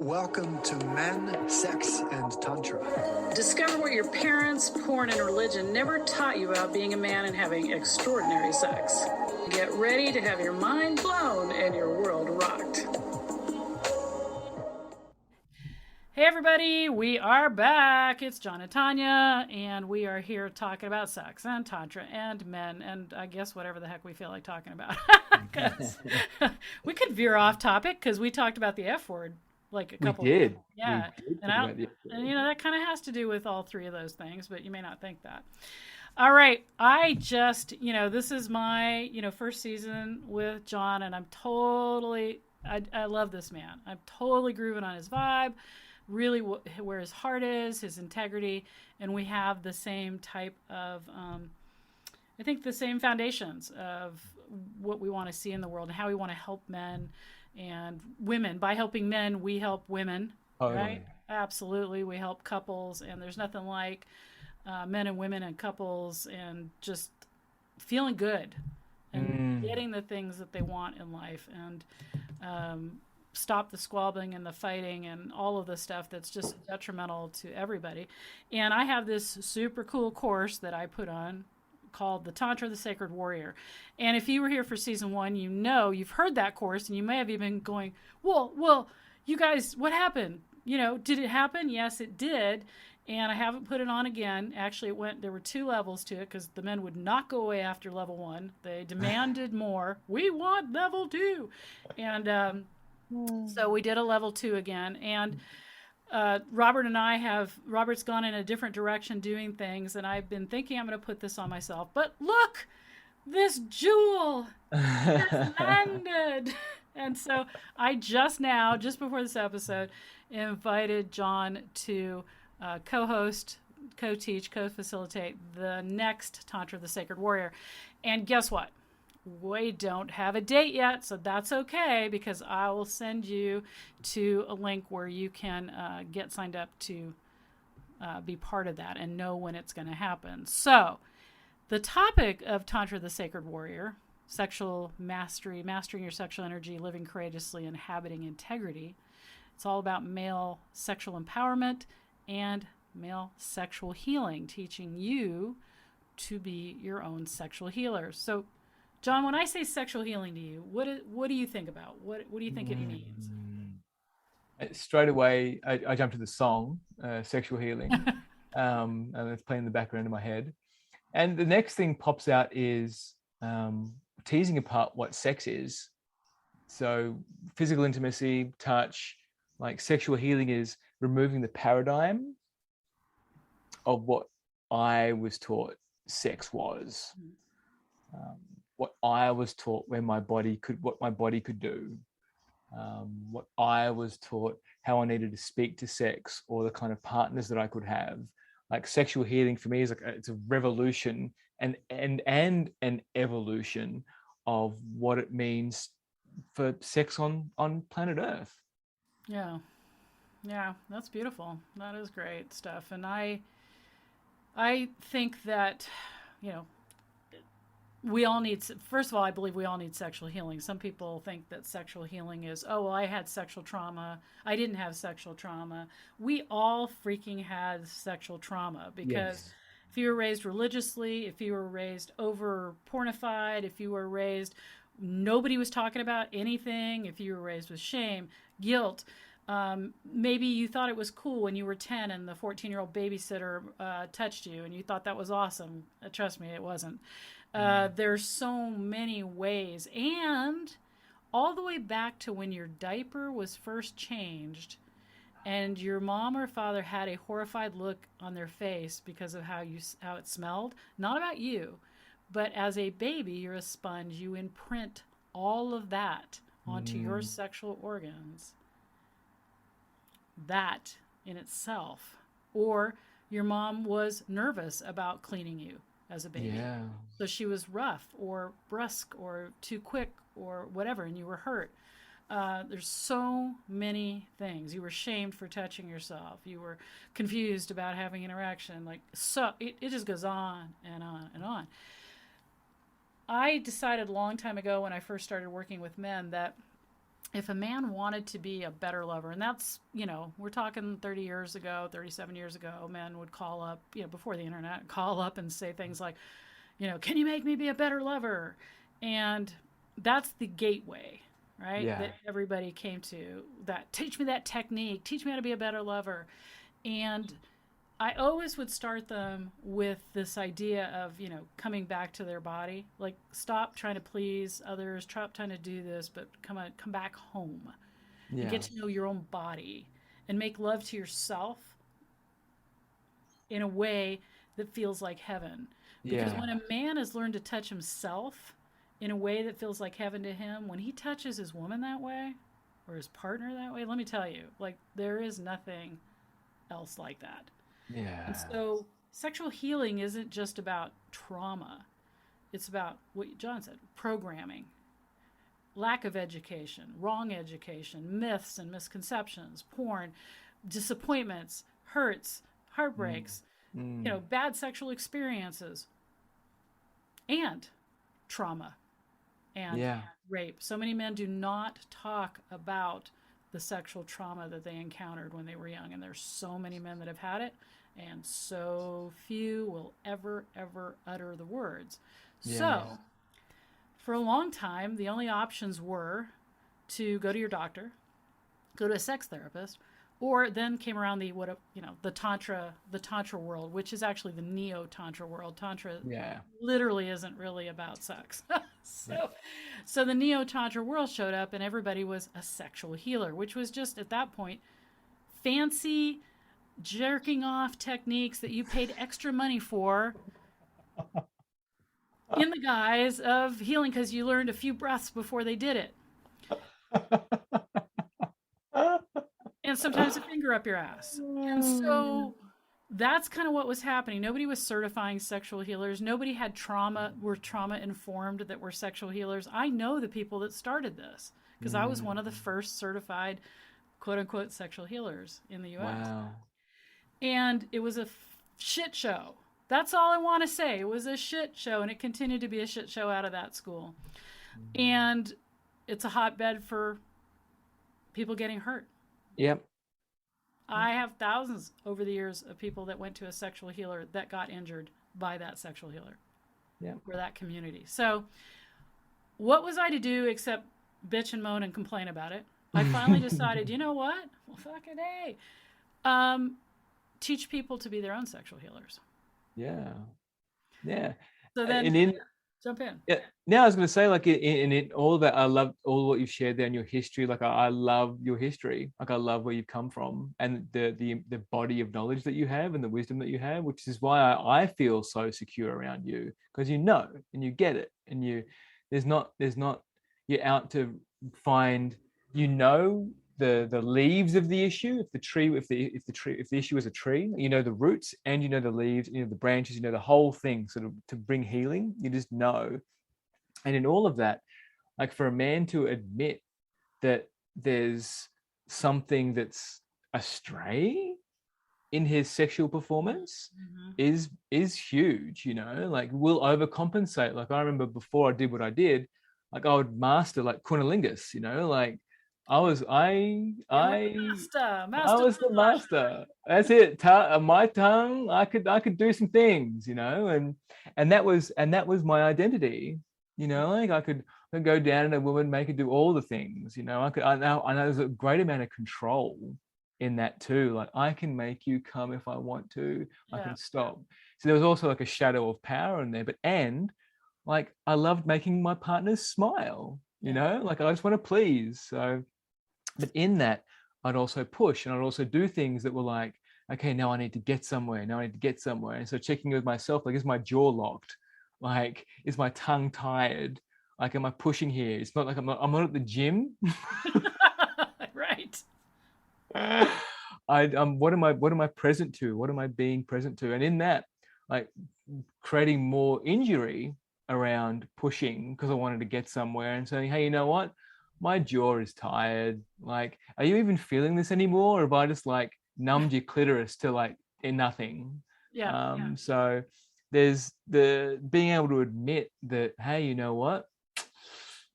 Welcome to Men, Sex, and Tantra. Discover what your parents, porn, and religion never taught you about being a man and having extraordinary sex. Get ready to have your mind blown and your world rocked. Hey everybody, we are back. It's John and Tanya, and we are here talking about sex and Tantra and men, and I guess whatever the heck we feel like talking about. We could veer off topic because we talked about the F word like a couple. We did. Yeah. We did And talk about the that kind of has to do with all three of those things, but you may not think that. All right. I just, this is my, first season with John, and I love this man. I'm totally grooving on his vibe, really where his heart is, his integrity, and we have the same type of, I think the same foundations of what we want to see in the world and how we want to help men and women. By helping men, we help women, right? Absolutely. We help couples, and there's nothing like men and women and couples and just feeling good and getting the things that they want in life, and stop the squabbling and the fighting and all of the stuff that's just detrimental to everybody. And I have this super cool course that I put on called the Tantra, the Sacred Warrior. And if you were here for season 1, you've heard that course, and you may have even going, well, you guys, what happened? Did it happen? Yes, it did. And I haven't put it on again. Actually, there were 2 levels to it because the men would not go away after level 1. They demanded more. We want level 2. And so we did a level 2 again. And Robert's gone in a different direction doing things, and I've been thinking I'm going to put this on myself. But look, this jewel has landed. And so I just before this episode, invited John to co-host, co-teach, co-facilitate the next Tantra, the Sacred Warrior. And guess what? We don't have a date yet, so that's okay, because I will send you to a link where you can get signed up to be part of that and know when it's going to happen. So the topic of Tantra, the Sacred Warrior, sexual mastery, mastering your sexual energy, living courageously, inhabiting integrity. It's all about male sexual empowerment and male sexual healing, teaching you to be your own sexual healer. So John, when I say sexual healing to you, what do you think about? What do you think it means? Straight away, I jumped to the song, Sexual Healing, and it's playing in the background in my head. And the next thing pops out is teasing apart what sex is. So physical intimacy, touch, like sexual healing is removing the paradigm of what I was taught sex was. What I was taught what my body could do, what I was taught how I needed to speak to sex, or the kind of partners that I could have. Like sexual healing for me is it's a revolution and an evolution of what it means for sex on planet Earth. Yeah, that's beautiful. That is great stuff. And I think that, we all need, first of all, I believe we all need sexual healing. Some people think that sexual healing is, I had sexual trauma. I didn't have sexual trauma. We all freaking had sexual trauma, because if you were raised religiously, if you were raised over pornified, if you were raised, nobody was talking about anything, if you were raised with shame, guilt, maybe you thought it was cool when you were 10 and the 14-year-old babysitter touched you and you thought that was awesome. Trust me, it wasn't. There's so many ways, and all the way back to when your diaper was first changed and your mom or father had a horrified look on their face because of how it smelled. Not about you, but as a baby, you're a sponge. You imprint all of that onto your sexual organs. That in itself. Or your mom was nervous about cleaning you as a baby. So she was rough or brusque or too quick or whatever, and you were hurt. There's so many things. You were shamed for touching yourself. You were confused about having an erection. It just goes on and on and on. I decided a long time ago when I first started working with men that if a man wanted to be a better lover, and that's, we're talking 30 years ago, 37 years ago, men would call up, before the internet, call up and say things like, can you make me be a better lover? And that's the gateway, right? Yeah. That everybody came to, that teach me that technique, teach me how to be a better lover. And I always would start them with this idea of, coming back to their body. Like, stop trying to please others, stop trying to do this, but come back home and Yeah. get to know your own body and make love to yourself in a way that feels like heaven. Because Yeah. when a man has learned to touch himself in a way that feels like heaven to him, when he touches his woman that way or his partner that way, let me tell you, like, there is nothing else like that. And Yeah. so sexual healing isn't just about trauma. It's about what John said, programming, lack of education, wrong education, myths and misconceptions, porn, disappointments, hurts, heartbreaks, bad sexual experiences, and trauma and Yeah. rape. So many men do not talk about the sexual trauma that they encountered when they were young. And there's so many men that have had it, and so few will ever, ever utter the words. Yes. So, for a long time, the only options were to go to your doctor, go to a sex therapist, or then came around the tantra world, which is actually the neo tantra world. Tantra literally isn't really about sex. So the neo tantra world showed up, and everybody was a sexual healer, which was just at that point fancy jerking off techniques that you paid extra money for in the guise of healing because you learned a few breaths before they did it. And sometimes a finger up your ass. And so that's kind of what was happening. Nobody was certifying sexual healers. Nobody had were trauma informed that were sexual healers. I know the people that started this because I was one of the first certified quote unquote sexual healers in the US. Wow. And it was a shit show. That's all I want to say. It was a shit show, and it continued to be a shit show out of that school. And it's a hotbed for people getting hurt. Yep. I have thousands over the years of people that went to a sexual healer that got injured by that sexual healer. Yep. Or that community. So what was I to do except bitch and moan and complain about it? I finally decided, you know what? Well, fucking A. Teach people to be their own sexual healers. Yeah. Yeah. So then and jump in. Yeah. Now I was going to say, like, in all of that, I love all what you've shared there in your history. Like, I love your history. Like, I love where you've come from and the body of knowledge that you have and the wisdom that you have, which is why I feel so secure around you, because you know and you get it, and there's not you're out to find, the leaves of the issue. If the issue is a tree, you know the roots and you know the leaves, you know the branches, you know the whole thing, sort of to bring healing. You just know. And in all of that, like, for a man to admit that there's something that's astray in his sexual performance is huge, like, we'll overcompensate. Like, I remember before I did what I did, like, I would master like cunnilingus, like I was the master. That's it. My tongue, I could do some things, and that was my identity. Like, I could go down on a woman, make her do all the things. I know there's a great amount of control in that too. Like, I can make you come if I want to. I can stop. So there was also like a shadow of power in there. And like, I loved making my partners smile. Like, I just want to please. So, but in that, I'd also push, and I'd also do things that were like, okay, now I need to get somewhere. And so checking with myself, like, is my jaw locked? Like, is my tongue tired? Like, am I pushing here? It's not like I'm not at the gym. Right. What am I present to? What am I being present to? And in that, like, creating more injury around pushing because I wanted to get somewhere, and saying, hey, you know what? My jaw is tired. Like, are you even feeling this anymore? Or have I just like numbed your clitoris to like nothing? So there's the being able to admit that, hey, you know what?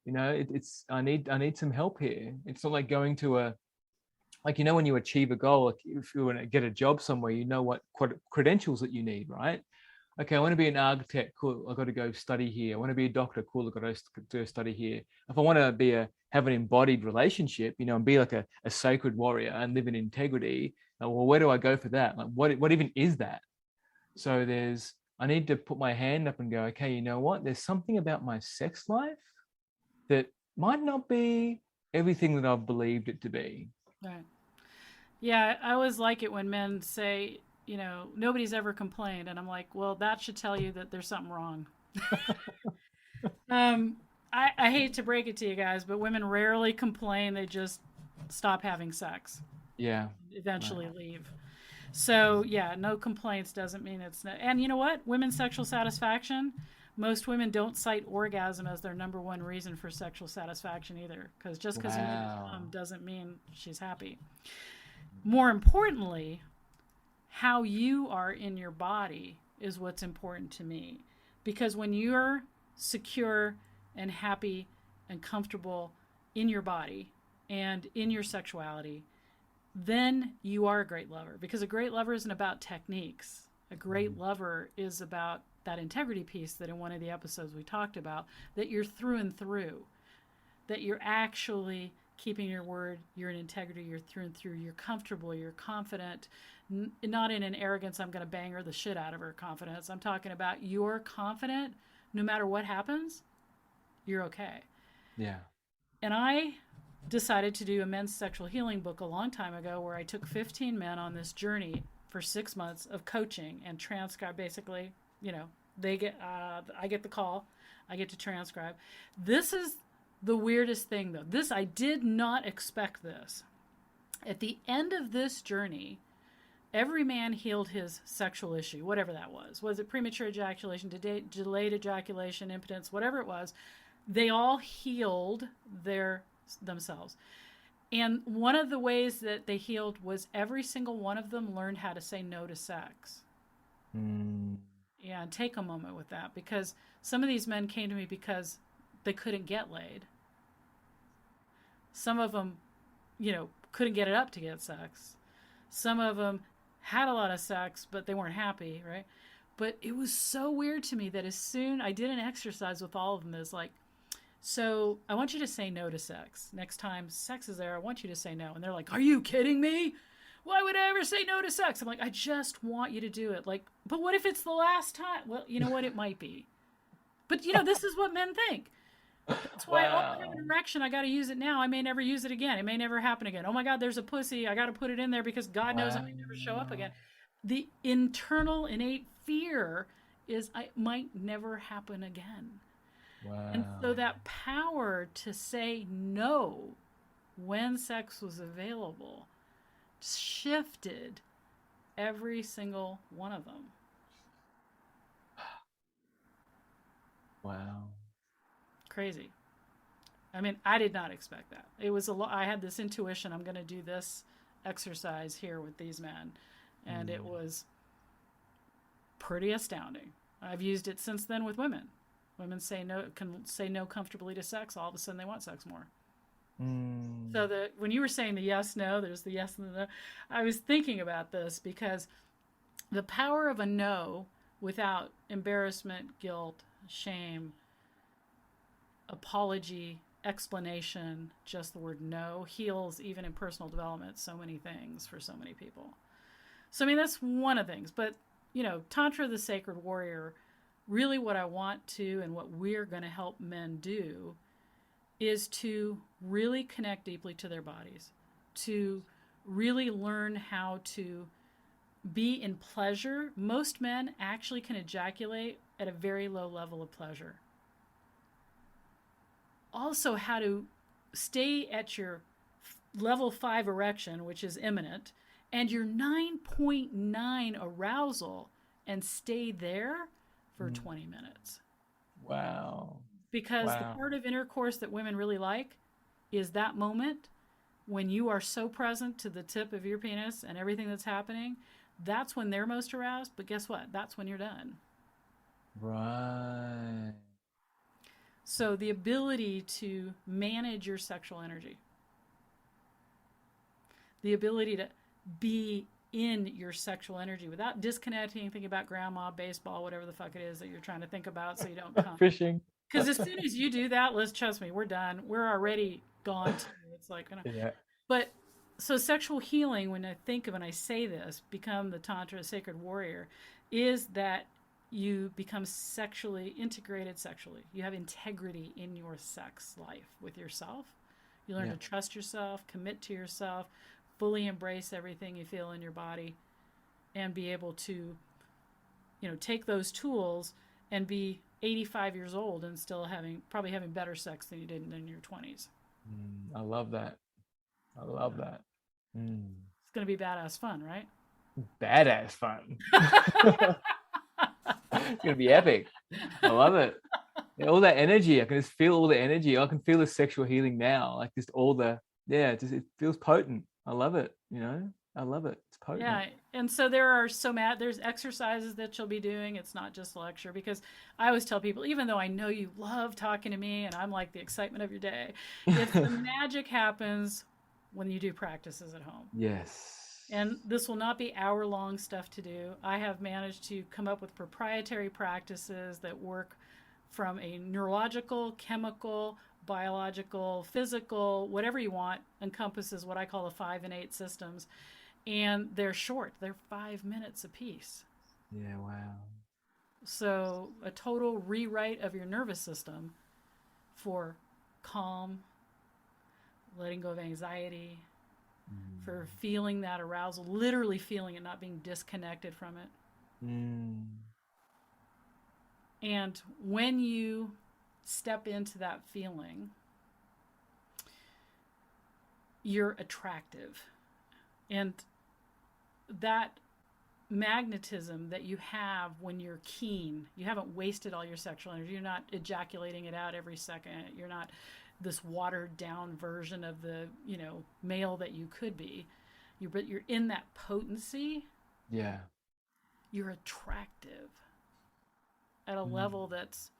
it's I need some help here. It's not like going to a, like, when you achieve a goal, like if you want to get a job somewhere, what credentials that you need, right? Okay, I want to be an architect. Cool. I've got to go study here. I want to be a doctor. Cool. I've got to study here. If I want to have an embodied relationship, and be like a sacred warrior and live in integrity, well, where do I go for that? Like, what even is that? So I need to put my hand up and go, okay, you know what? There's something about my sex life that might not be everything that I've believed it to be. Right. Yeah, I always like it when men say, nobody's ever complained. And I'm like, well, that should tell you that there's something wrong. um, I hate to break it to you guys, but women rarely complain. They just stop having sex, Yeah. eventually Right. leave. So, yeah, no complaints doesn't mean it's not. And you know what? Women's sexual satisfaction, most women don't cite orgasm as their number one reason for sexual satisfaction either. Because just because a woman Wow. doesn't mean she's happy. More importantly, how you are in your body is what's important to me. Because when you're secure and happy and comfortable in your body and in your sexuality, then you are a great lover. Because a great lover isn't about techniques. A great lover is about that integrity piece that in one of the episodes we talked about, that you're through and through, that you're actually keeping your word, you're in integrity, you're through and through, you're comfortable, you're confident, not in an arrogance, I'm going to bang her the shit out of her confidence. I'm talking about you're confident no matter what happens, you're okay. Yeah. And I decided to do a men's sexual healing book a long time ago where I took 15 men on this journey for 6 months of coaching and transcribe. Basically, they get, I get the call, I get to transcribe. This is the weirdest thing though. I did not expect this. At the end of this journey, every man healed his sexual issue, whatever that was. Was it premature ejaculation, delayed ejaculation, impotence, whatever it was? They all healed themselves. And one of the ways that they healed was every single one of them learned how to say no to sex. Mm. Yeah, and take a moment with that, because some of these men came to me because they couldn't get laid. Some of them, couldn't get it up to get sex. Some of them had a lot of sex, but they weren't happy, right? But it was so weird to me that as soon I did an exercise with all of them, is like, so I want you to say no to sex. Next time sex is there, I want you to say no. And they're like, are you kidding me? Why would I ever say no to sex? I'm like, I just want you to do it. Like, but what if it's the last time? Well, you know what? It might be. But, this is what men think. That's why, oh, I have an erection. I got to use it now. I may never use it again. It may never happen again. Oh my God, there's a pussy. I got to put it in there because God knows I may never show up again. The internal innate fear is I might never happen again. Wow. And so that power to say no when sex was available shifted every single one of them. Wow. Crazy. I mean, I did not expect that. It was I had this intuition, I'm going to do this exercise here with these men. And it was pretty astounding. I've used it since then with women. Women can say no comfortably to sex. All of a sudden they want sex more. So when you were saying the yes, no, there's the yes and the no. I was thinking about this because the power of a no without embarrassment, guilt, shame, apology, explanation, just the word no, heals even in personal development so many things for so many people. So, I mean, that's one of the things. But, Tantra, the sacred warrior, really what I want to and what we're going to help men do is to really connect deeply to their bodies, to really learn how to be in pleasure. Most men actually can ejaculate at a very low level of pleasure. Also, how to stay at your level 5 erection, which is imminent, and your 9.9 arousal, and stay there for 20 minutes. Wow. Because the part of intercourse that women really like is that moment when you are so present to the tip of your penis and everything that's happening. That's when they're most aroused. But guess what? That's when you're done. Right. So the ability to manage your sexual energy, the ability to be in your sexual energy without disconnecting, thinking about grandma, baseball, whatever the fuck it is that you're trying to think about so you don't come. Fishing. Because as soon as you do that, Liz, trust me, we're done. We're already gone too. It's like, Yeah. but so sexual healing, when I say this, become the Tantra sacred warrior, is that you become sexually integrated sexually. You have integrity in your sex life with yourself. You learn Yeah. to trust yourself, commit to yourself, fully embrace everything you feel in your body, and be able to, take those tools and be 85 years old and still probably having better sex than you did in your 20s. I love that. I love that. It's going to be badass fun, right? Badass fun. It's gonna be epic. I love it. Yeah, all that energy. I can just feel all the energy. I can feel the sexual healing now. Like just all the it feels potent. I love it. I love it. It's potent. Yeah, and so there's exercises that you'll be doing. It's not just lecture, because I always tell people, even though I know you love talking to me and I'm like the excitement of your day, if the magic happens when you do practices at home. Yes. And this will not be hour-long stuff to do. I have managed to come up with proprietary practices that work from a neurological, chemical, biological, physical, whatever you want, encompasses what I call the 5 and 8 systems. And they're short. They're 5 minutes a piece. Yeah, wow. So a total rewrite of your nervous system for calm, letting go of anxiety, for feeling that arousal, literally feeling it, not being disconnected from it. And when you step into that feeling, you're attractive. And that magnetism that you have when you're keen, you haven't wasted all your sexual energy. You're not ejaculating it out every second. You're not this watered down version of the, male that you could be. But you're in that potency. Yeah. You're attractive at a level that's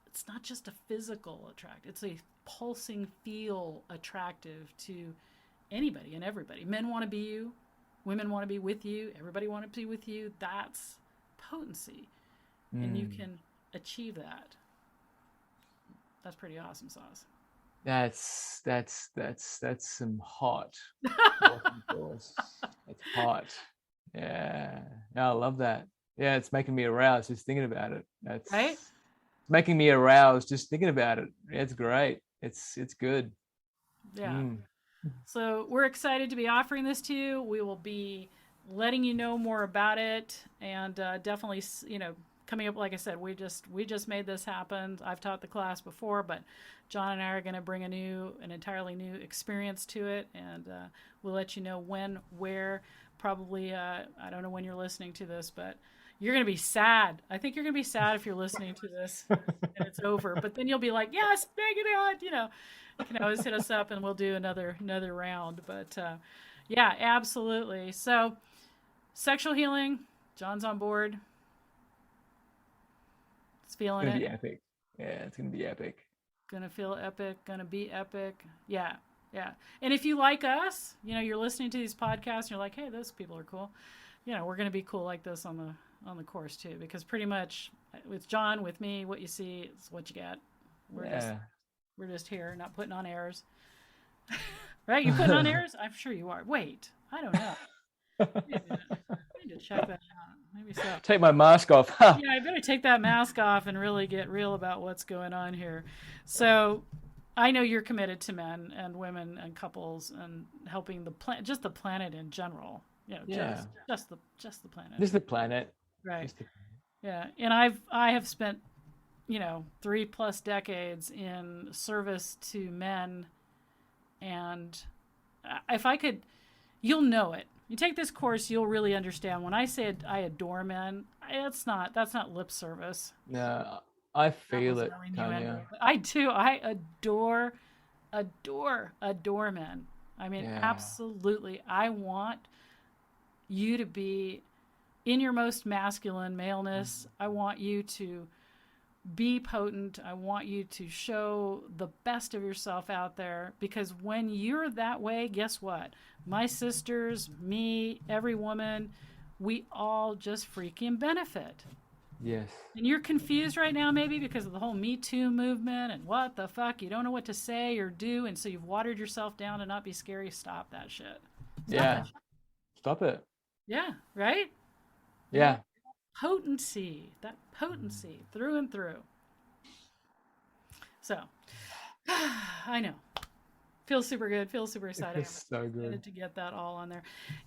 it's not just a physical attract. It's a pulsing feel attractive to anybody and everybody. Men want to be you. Women want to be with you. Everybody want to be with you. That's potency. And you can achieve that. That's pretty awesome sauce. That's some hot. That's hot. Yeah. No, I love that. Yeah, it's making me aroused just thinking about it. That's right. Making me aroused just thinking about it. It's great. It's good. Yeah. So we're excited to be offering this to you. We will be letting you know more about it, and definitely, coming up. Like I said, we just made this happen. I've taught the class before, but John and I are going to bring an entirely new experience to it, and we'll let you know when, where. Probably, I don't know when you're listening to this, but you're going to be sad. I think you're going to be sad if you're listening to this and it's over. But then you'll be like, yes, make it on. You can always hit us up and we'll do another round. But yeah, absolutely. So sexual healing, John's on board. It's feeling It's gonna it. be epic. Yeah, it's gonna be epic. Gonna feel epic. Gonna be epic. Yeah. Yeah. And if you like us, you're listening to these podcasts and you're like, hey, those people are cool. We're going to be cool like this on the course too, because pretty much with John, with me, what you see is what you get. We're just here, not putting on airs. Right? You putting on airs? I'm sure you are. Wait, I don't know. I need to check that out. Maybe so. Take my mask off. Yeah, I better take that mask off and really get real about what's going on here. So I know you're committed to men and women and couples and helping the planet, just the planet in general. Just the planet. Just the planet. Right. Yeah, and I have spent 3+ decades in service to men, and if I could, you'll know it. You take this course, you'll really understand. When I say I adore men, that's not lip service. No, I feel it, Tanya. I do. I adore men. I mean, absolutely. I want you to be in your most masculine maleness. I want you to be potent. I want you to show the best of yourself out there, because when you're that way, guess what? My sisters, me, every woman, we all just freaking benefit. Yes. And you're confused right now, maybe because of the whole Me Too movement and what the fuck. You don't know what to say or do, and so you've watered yourself down to not be scary. Stop that shit. Stop that shit. Stop it. Yeah, right? Yeah. Potency. That potency through and through. So, I know. Feels super good. Feels super exciting. It's so good. Excited to get that all on there.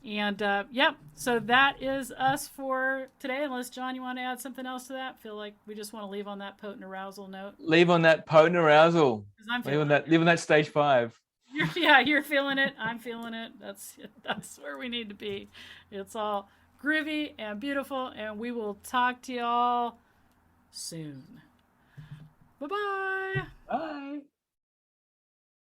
And yep, so that is us for today. Unless, John, you want to add something else to that? Feel like we just want to leave on that potent arousal note. Leave on that potent arousal. Leave on that stage 5. You're feeling it. I'm feeling it. That's where we need to be. It's all groovy and beautiful, and we will talk to y'all soon. Bye-bye. Bye.